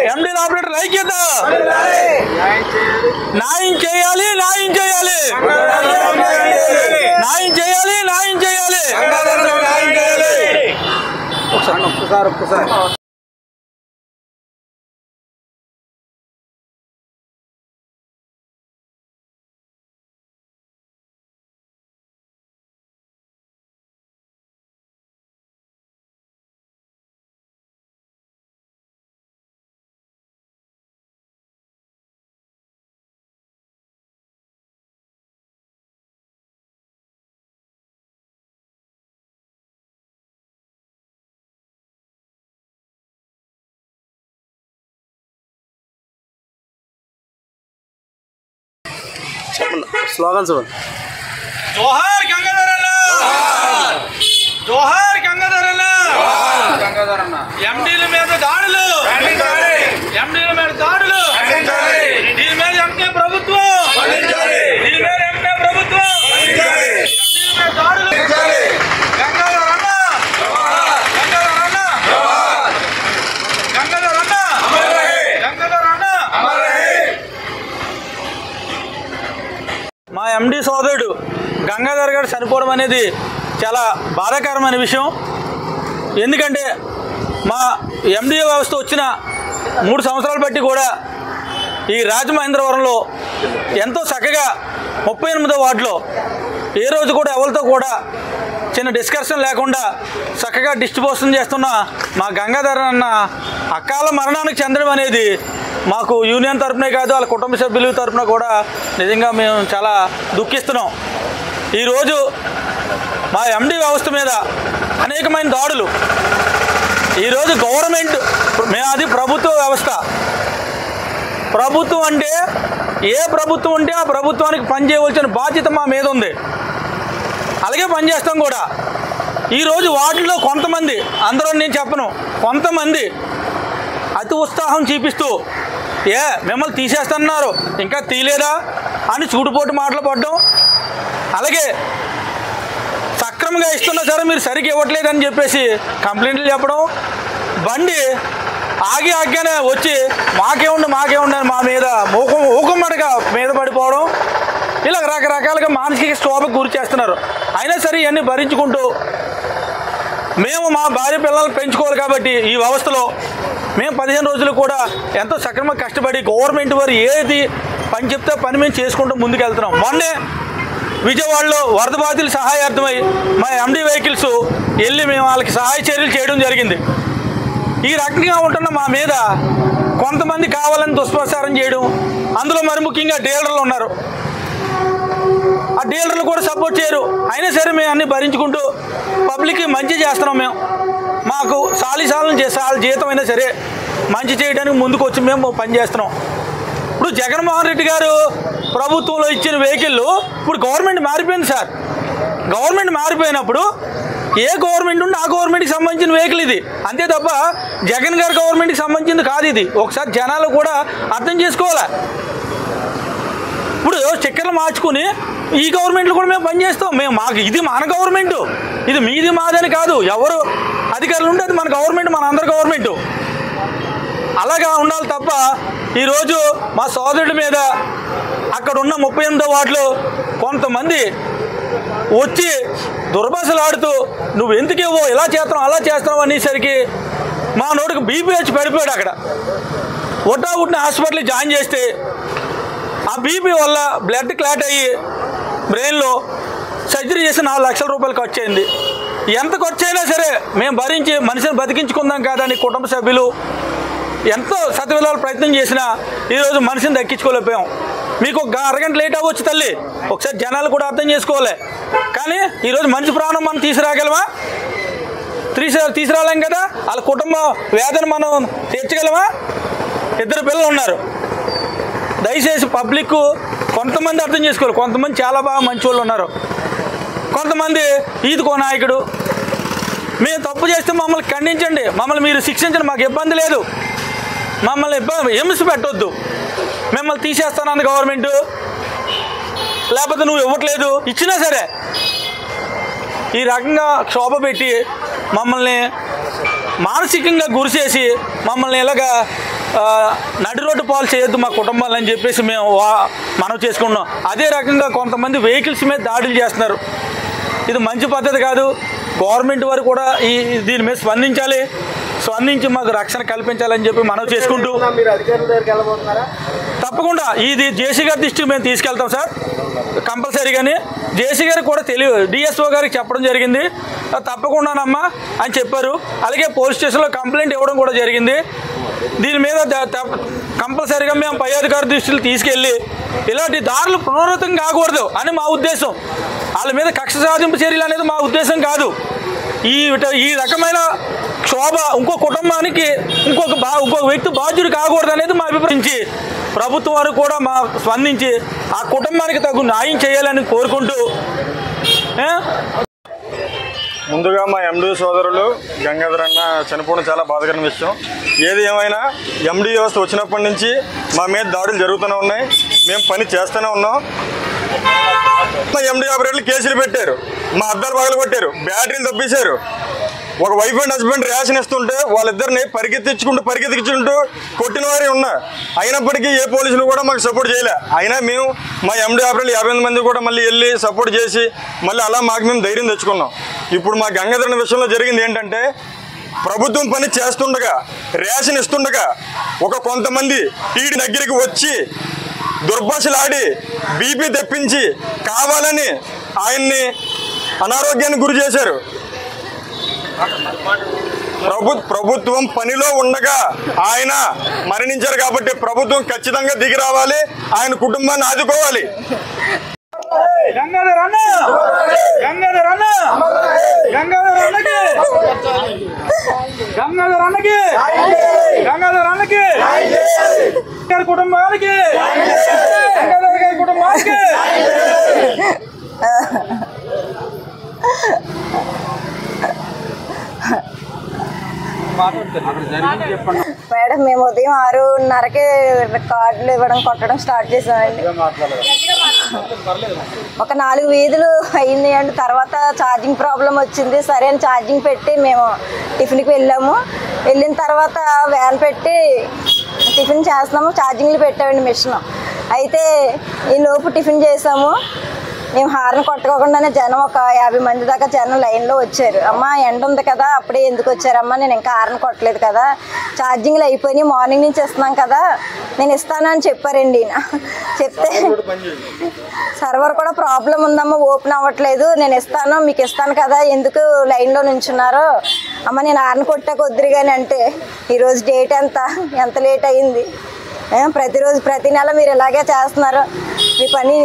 MD operator ఐక్యత న్యాయం చేయాలి న్యాయం చేయాలి న్యాయం చేయాలి న్యాయం చేయాలి ఒక్కసారి స్లోగన్ చూడండి. జోహార్ గంగాధరన్న, జోహార్ గంగాధరన్న, ఎండీల మీద దాడులు, ఎండీల మీద దాడులు, దీని మీద ఎంకే ప్రభుత్వం, దీని మీద ఎంకే ప్రభుత్వం, ఎండీల మీద దాడులు. గంగాధరన్న, గంగాధరన్న, గంగాధరన్న, గంగాధరన్న. మా ఎండీ సోదరుడు గంగాధర్ గారు చనిపోవడం అనేది చాలా బాధాకరమైన విషయం. ఎందుకంటే మా ఎండీ వ్యవస్థ వచ్చిన 3 సంవత్సరాలు బట్టి కూడా ఈ రాజమహేంద్రవరంలో ఎంతో చక్కగా 38వ వార్డులో ఏ రోజు కూడా ఎవరితో కూడా చిన్న డిస్కషన్ లేకుండా చక్కగా డిస్ట్రిబ్యూషన్ చేస్తున్న మా గంగాధర్ అన్న అకాల మరణానికి చెందడం అనేది మాకు యూనియన్ తరఫునే కాదు వాళ్ళ కుటుంబ సభ్యుల తరఫున కూడా నిజంగా మేము చాలా దుఃఖిస్తున్నాం. ఈరోజు మా ఎండీ వ్యవస్థ మీద అనేకమైన దాడులు. ఈరోజు గవర్నమెంట్ అది ప్రభుత్వ వ్యవస్థ. ప్రభుత్వం అంటే ఏ ప్రభుత్వం ఉంటే ఆ ప్రభుత్వానికి పనిచేయవలసిన బాధ్యత మా మీద ఉంది. అలాగే పనిచేస్తాం కూడా. ఈరోజు వాటిలో కొంతమంది, అందరూ నేను చెప్పను, కొంతమంది అతి ఉత్సాహం చూపిస్తూ మిమ్మల్ని తీసేస్తున్నారు ఇంకా తీయలేదా అని చూడుపోటు మాటలు పడ్డం, అలాగే సక్రమంగా ఇస్తున్నా సరే మీరు సరిగ్గా ఇవ్వట్లేదని చెప్పేసి కంప్లైంట్లు చెప్పడం, బండి ఆగానే వచ్చి మాకేముండి అని మా మీద ఊకమ్మడిగా మీద పడిపోవడం, ఇలా రకరకాలుగా మానసిక క్షోభకు గురి చేస్తున్నారు. అయినా సరే ఇవన్నీ భరించుకుంటూ మేము మా భార్య పిల్లల్ని పెంచుకోవాలి కాబట్టి ఈ వ్యవస్థలో మేము 15 రోజులు కూడా ఎంతో సక్రమంగా కష్టపడి గవర్నమెంట్ వారు ఏది పని చెప్తే పని మేము చేసుకుంటూ ముందుకు వెళ్తున్నాం. మొన్నే విజయవాడలో వరద బాధితుల సహాయార్థమై మా ఎండీ వెహికల్స్ వెళ్ళి మేము వాళ్ళకి సహాయ చర్యలు చేయడం జరిగింది. ఈ రకంగా ఉంటున్న మా మీద కొంతమంది కావాలని దుష్ప్రచారం చేయడం, అందులో మరి ముఖ్యంగా డీలర్లు ఉన్నారు. ఆ డీలర్లు కూడా సపోర్ట్ చేయరు. అయినా సరే మేము అన్నీ భరించుకుంటూ పబ్లిక్కి మంచి చేస్తున్నాం. మేము మాకు సాలి జీతం అయినా సరే మంచి చేయడానికి ముందుకు వచ్చి మేము పనిచేస్తున్నాం. ఇప్పుడు జగన్మోహన్ రెడ్డి గారు ప్రభుత్వంలో ఇచ్చిన వెహికల్ ఇప్పుడు గవర్నమెంట్ మారిపోయింది సార్. గవర్నమెంట్ మారిపోయినప్పుడు ఏ గవర్నమెంట్ ఉంటే ఆ గవర్నమెంట్కి సంబంధించిన వెహికల్ ఇది, అంతే తప్ప జగన్ గారి గవర్నమెంట్కి సంబంధించింది కాదు ఇది. ఒకసారి జనాలు కూడా అర్థం చేసుకోవాలి. ఇప్పుడు స్టిక్కర్లు మార్చుకుని ఈ గవర్నమెంట్లో కూడా మేము పనిచేస్తాం. మాకు ఇది మన గవర్నమెంటు, ఇది మీది మాదని కాదు. ఎవరు అధికారులు ఉంటే అది మన గవర్నమెంట్, మన అందరి గవర్నమెంటు. అలాగా ఉండాలి తప్ప ఈరోజు మా సోదరుడి మీద అక్కడ ఉన్న 38వ వార్డులో కొంతమంది వచ్చి దుర్భాషలు ఆడుతూ నువ్వు ఎందుకేవో ఇలా చేస్తున్నావు అలా చేస్తున్నావు అనేసరికి మా నోటికి బీపీ వచ్చి పడిపోయాడు. అక్కడ ఒట్టిన హాస్పిటల్ జాయిన్ చేస్తే ఆ బీపీ వల్ల బ్లడ్ క్లాట్ అయ్యి బ్రెయిన్లో సర్జరీ చేసి 4 లక్షల రూపాయలు ఖర్చు అయింది. ఎంత ఖర్చు అయినా సరే మేము భరించి మనిషిని బతికించుకుందాం కాదని కుటుంబ సభ్యులు ఎంతో సతవిలాల ప్రయత్నం చేసినా ఈరోజు మనిషిని దక్కించుకోలేకపోయాం. మీకు ఒక అరగంట లేట్ అవ్వచ్చు తల్లి, ఒకసారి జనాలు కూడా అర్థం చేసుకోవాలి. కానీ ఈరోజు మనిషి ప్రాణం మనం తీసుకురాగలమా? తీసుకురాలేం కదా. వాళ్ళ కుటుంబం వేదన మనం తీర్చగలమా? 2 పిల్లలు ఉన్నారు. దయచేసి పబ్లిక్ కొంతమంది అర్థం చేసుకోవాలి. కొంతమంది చాలా బాగా మంచి వాళ్ళు ఉన్నారు, కొంతమంది ఈదుకో నాయకుడు. మేము తప్పు చేస్తే మమ్మల్ని ఖండించండి, మమ్మల్ని మీరు శిక్షించండి, మాకు ఇబ్బంది లేదు. మమ్మల్ని హింస పెట్టొద్దు. మిమ్మల్ని తీసేస్తానన్న గవర్నమెంటు, లేకపోతే నువ్వు ఇవ్వట్లేదు, ఇచ్చినా సరే ఈ రకంగా క్షోభ పెట్టి మమ్మల్ని మానసికంగా గురిచేసి మమ్మల్ని ఇలాగా నడి రోడ్డు పాలు చేయొద్దు మా కుటుంబాలని చెప్పేసి మేము మనం చేసుకున్నాం. అదే రకంగా కొంతమంది వెహికల్స్ మీద దాడులు చేస్తున్నారు. ఇది మంచి పద్ధతి కాదు. గవర్నమెంట్ వారు కూడా దీని మీద స్పందించి మాకు రక్షణ కల్పించాలని చెప్పి మనం చేసుకుంటూ తప్పకుండా ఇది జేసీ గారి దృష్టికి మేము తీసుకెళ్తాం సార్, కంపల్సరీగానే. జేసీ గారికి కూడా డిఎస్ఓ గారికి చెప్పడం జరిగింది, తప్పకుండానమ్మా అని చెప్పారు. అలాగే పోలీస్ స్టేషన్లో కంప్లైంట్ ఇవ్వడం కూడా జరిగింది. దీని మీద కంపల్సరీగా మేము పై అధికారి దృష్టిలో తీసుకెళ్ళి ఇలాంటి దారులు పునరావృతం కాకూడదు అని మా ఉద్దేశం. వాళ్ళ మీద కక్ష సాధింపు చర్యలు అనేది మా ఉద్దేశం కాదు. ఈ రకమైన క్షోభ ఇంకో కుటుంబానికి ఇంకొక వ్యక్తి బాధ్యుడు కాకూడదు అనేది మా అభిప్రాయించి ప్రభుత్వం వారు కూడా స్పందించి ఆ కుటుంబానికి తగు న్యాయం చేయాలని కోరుకుంటూ, ముందుగా మా ఎండి సోదరులు గంగాధర్ అన్న చనిపోవడం చాలా బాధాకరమైన విషయం. ఏది ఏమైనా ఎండి వ్యవస్థ వచ్చినప్పటి నుంచి మా మీద దాడులు జరుగుతూనే ఉన్నాయి, మేము పని చేస్తూనే ఉన్నాం. మా ఎండి ఆపరేటర్లు కేసులు పెట్టారు, మా అద్దాలు పగలు కొట్టారు, బ్యాటరీలు తప్పేశారు. ఒక వైఫ్ అండ్ హస్బెండ్ రేషన్ ఇస్తుంటే వాళ్ళిద్దరిని పరిగెత్తించుకుంటూ కొట్టిన వారే ఉన్నా. అయినప్పటికీ ఏ పోలీసులు కూడా మాకు సపోర్ట్ చేయలే. అయినా మేము మా ఎండి ఆపరేటర్లు 50 మంది కూడా మళ్ళీ వెళ్ళి సపోర్ట్ చేసి మళ్ళీ అలా మాకు మేము ధైర్యం తెచ్చుకున్నాం. ఇప్పుడు మా గంగాధరణ విషయంలో జరిగింది ఏంటంటే, ప్రభుత్వం పని చేస్తుండగా రేషన్ ఇస్తుండగా కొంతమంది టీడీ దగ్గరికి వచ్చి దుర్భాషలాడి బీపీ తెప్పించి కావాలని ఆయన్ని అనారోగ్యానికి గురి చేశారు. ప్రభుత్వం పనిలో ఉండగా ఆయన మరణించారు కాబట్టి ప్రభుత్వం ఖచ్చితంగా దిగి రావాలి, ఆయన కుటుంబాన్ని ఆదుకోవాలి. కుటుంబానికి మేడం, మేము ఉదయం 6:30కి కార్డులు ఇవ్వడం కొట్టడం స్టార్ట్ చేసామండి. ఒక 4 వీధులు అయింది అండి. తర్వాత ఛార్జింగ్ ప్రాబ్లం వచ్చింది. సరే అని ఛార్జింగ్ పెట్టి మేము టిఫిన్కి వెళ్ళిన తర్వాత వ్యాన్ పెట్టి టిఫిన్ చేస్తున్నాము. ఛార్జింగ్లు పెట్టామండి మిషన్. అయితే ఈ లోపు టిఫిన్ చేసాము. మేము హార్న్ కొట్టుకోకుండానే జనం ఒక 50 మంది దాకా జనం లైన్లో వచ్చారు. అమ్మ ఎండ ఉంది కదా, అప్పుడే ఎందుకు వచ్చారమ్మా, నేను ఇంకా హార్న్ కొట్టలేదు కదా, ఛార్జింగ్లు అయిపోయినాయి, మార్నింగ్ నుంచి ఇస్తున్నాం కదా, నేను ఇస్తానని చెప్పారండి. చెప్తే సర్వర్ కూడా ప్రాబ్లం ఉందమ్మా, ఓపెన్ అవ్వట్లేదు, నేను ఇస్తాను, మీకు ఇస్తాను కదా, ఎందుకు లైన్లో నుంచున్నారు అమ్మ, నేను హార్న్ కొట్టాక వద్దురు కానీ అంటే ఈరోజు డేట్ ఎంత లేట్ అయింది. ప్రతిరోజు ప్రతి నెల మీరు ఇలాగే చేస్తున్నారు, మీ పని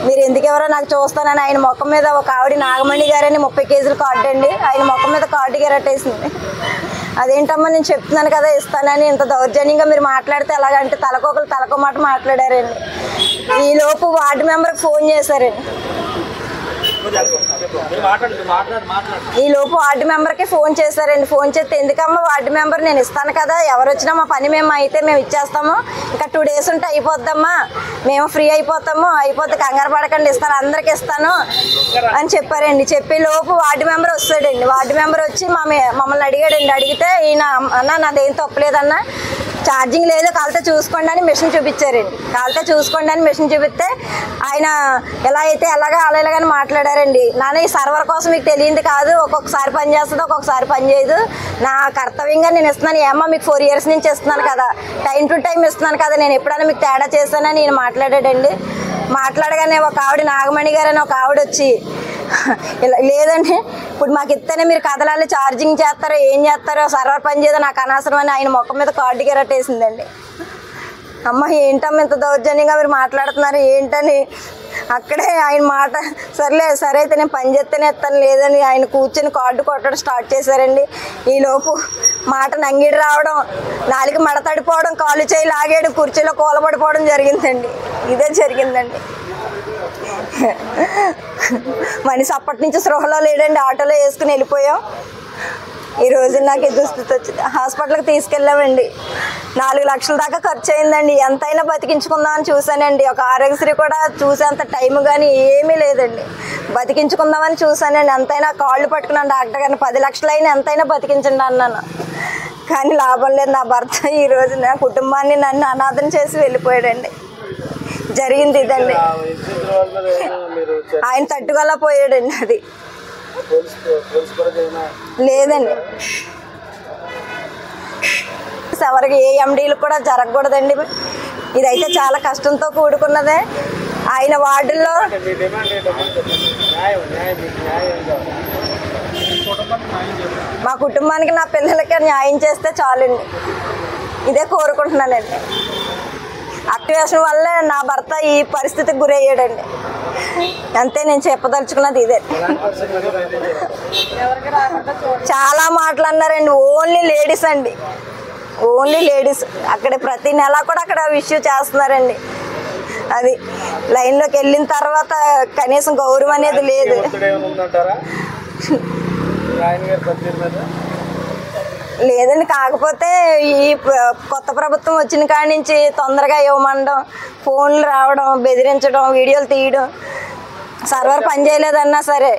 మీరు ఎందుకు ఎవరో నాకు చూస్తానని ఆయన మొక్క మీద ఒక ఆవిడ నాగమణి గారని 30 కేజీల కార్డు అండి, ఆయన మొక్క మీద కార్డు గెరట్టేసింది. అదేంటమ్మా, నేను చెప్తున్నాను కదా ఇస్తానని, ఇంత దౌర్జన్యంగా మీరు మాట్లాడితే ఎలాగంటే తలకో మాట మాట్లాడారండి. ఈలోపు వార్డు మెంబర్కి ఫోన్ చేశారండి. ఈలోపు వార్డు మెంబర్కి ఫోన్ చేశారండి. ఫోన్ చేస్తే ఎందుకమ్మా వార్డు మెంబర్, నేను ఇస్తాను కదా, ఎవరు వచ్చినా మా పని మేము అయితే మేము ఇచ్చేస్తాము, ఇంకా 2 days ఉంటే అయిపోద్దమ్మా, మేము ఫ్రీ అయిపోద్ది, కంగారు పడకండి, ఇస్తాను, అందరికి ఇస్తాను అని చెప్పారండి. చెప్పి లోపు వార్డు మెంబర్ వస్తాడండి. వార్డు మెంబర్ వచ్చి మమ్మల్ని అడిగాడండి. అడిగితే ఈయన అన్న నాదేం తప్పలేదన్నా, ఛార్జింగ్ లేదు, కాలితే చూసుకోండి అని మిషన్ చూపించారండి. కాలితే చూసుకోండి అని మిషన్ చూపిస్తే ఆయన ఎలా అయితే అలాగని మాట్లాడారండి. నాన్న ఈ సర్వర్ కోసం మీకు తెలియంది కాదు, ఒక్కొక్కసారి పని చేస్తుంది, ఒక్కొక్కసారి పని చేయదు, నా కర్తవ్యంగా నేను ఇస్తున్నాను, ఏమో మీకు 4 years నుంచి ఇస్తున్నాను కదా, టైం టు టైం ఇస్తున్నాను కదా, నేను ఎప్పుడైనా మీకు తేడా చేస్తానని నేను మాట్లాడాడండి. మాట్లాడగానే ఒక ఆవిడ నాగమణి గారు అని ఒక ఆవిడ వచ్చి లేదండి ఇప్పుడు మాకు ఇస్తేనే మీరు కదలాలి, ఛార్జింగ్ చేస్తారో ఏం చేస్తారో, సర్వర్ పని చేయదో నాకు అనవసరం అని ఆయన మొక్క మీద కార్డు గెరట్టేసిందండి. అమ్మ ఏంటమ్మ ఇంత దౌర్జన్యంగా మీరు మాట్లాడుతున్నారు ఏంటని అక్కడే ఆయన మాట సరే అయితే నేను పని చేస్తేనే ఇస్తాను, లేదని ఆయన కూర్చొని కార్డు కొట్టడం స్టార్ట్ చేశారండి. ఈలోపు మాట నంగిడి రావడం, నాలుగు మడతడిపోవడం, కాలు చేయి లాగేయడం, కుర్చీలో కూలబడిపోవడం జరిగిందండి. ఇదే జరిగిందండి. మనిషి అప్పటి నుంచి స్పృహలో లేడండి, ఆటోలో వేసుకుని వెళ్ళిపోయాం. ఈరోజు నాకు దుస్థితి వచ్చింది. హాస్పిటల్కి తీసుకెళ్ళామండి. 4 లక్షల దాకా ఖర్చు అయిందండి. ఎంతైనా బతికించుకుందామని చూశానండి. ఒక ఆరోగ్యశ్రీ కూడా చూసేంత టైం కానీ ఏమీ లేదండి. బతికించుకుందామని చూశానండి. ఎంతైనా కాళ్ళు పట్టుకున్నాను డాక్టర్ గారిని, 10 లక్షలు అయినా ఎంతైనా బతికించండి అన్నాను. కానీ లాభం లేదు. నా భర్త ఈరోజు నా కుటుంబాన్ని నన్ను అనాథం చేసి వెళ్ళిపోయాడండి. జరిగింది ఇదండి. ఆయన తట్టుకోలా పోయాడండి. అది లేదండి. ఎవరికి ఏ ఎండీలు కూడా జరగకూడదండి. ఇదైతే చాలా కష్టంతో కూడుకున్నదే. ఆయన వార్డుల్లో మా కుటుంబానికి నా పిల్లలకి న్యాయం చేస్తే చాలండి. ఇదే కోరుకుంటున్నానండి. యాక్టివేషన్ వల్లే నా భర్త ఈ పరిస్థితికి గురయ్యాడండి. అంతే నేను చెప్పదలుచుకున్నది ఇదే. చాలా మాటలు అన్నారండి. ఓన్లీ లేడీస్ అండి, ఓన్లీ లేడీస్. అక్కడ ప్రతి నెల కూడా అక్కడ ఇష్యూ చేస్తున్నారండి. అది లైన్లోకి వెళ్ళిన తర్వాత కనీసం గౌరవం అనేది లేదు. లేదండి. కాకపోతే ఈ కొత్త ప్రభుత్వం వచ్చిన కాడి నుంచి తొందరగా ఇవ్వమండం, ఫోన్లు రావడం, బెదిరించడం, వీడియోలు తీయడం, సర్వర్ పని చేయలేదన్నా సరే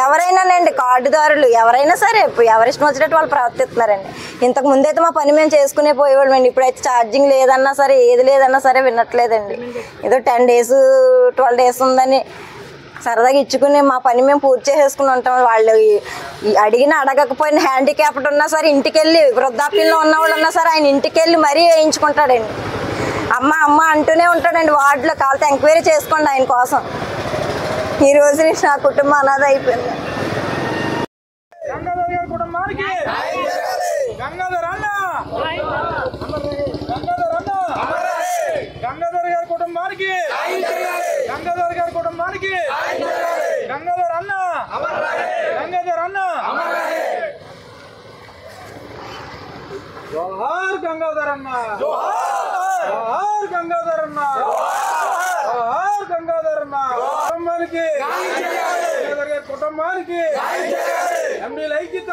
ఎవరైనానండి, కార్డుదారులు ఎవరైనా సరే ఎవరిష్టం వచ్చినట్టు వాళ్ళు ప్రవర్తిస్తున్నారండి. ఇంతకు ముందైతే మా పని మేము చేసుకునే పోయేవాళ్ళమండి. ఇప్పుడైతే ఛార్జింగ్ లేదన్నా సరే, ఏది లేదన్నా సరే వినట్లేదండి. ఏదో 10 days 12 days ఉందని సరదాగా ఇచ్చుకుని మా పని మేము పూర్తి చేసేసుకుని ఉంటాం. వాళ్ళు అడిగిన అడగకపోయినా హ్యాండిక్యాప్డ్ ఉన్నా సరే ఇంటికి వెళ్ళి, వృద్ధాప్యంలో ఉన్న వాళ్ళు ఉన్నా సరే ఆయన ఇంటికి వెళ్ళి మరీ వేయించుకుంటాడండి. అమ్మ అమ్మ అంటూనే ఉంటాడండి. వార్డులో కాళ్ళతో ఎంక్వైరీ చేసుకోండి ఆయన కోసం. ఈ రోజు నుంచి నా కుటుంబం అనాథ అయిపోయింది. గంగాధర్ గారి కుటుంబానికి గంగాధర్ అన్న, గంగాధర్ అన్న, గంగాధర్ గారి కుటుంబానికి, గంగాధర్ గారి కుటుంబానికి, గంగాధర్ అన్న, గంగాధర్ అన్న. జోహార్ గంగాధర్ అన్న, జోహార్ గంగాధర్ అన్న, జోహార్ గంగాధర్ అన్న. కుటుంబానికి, గంగాధర్ గారి కుటుంబానికి ఎండీల ఐక్యత.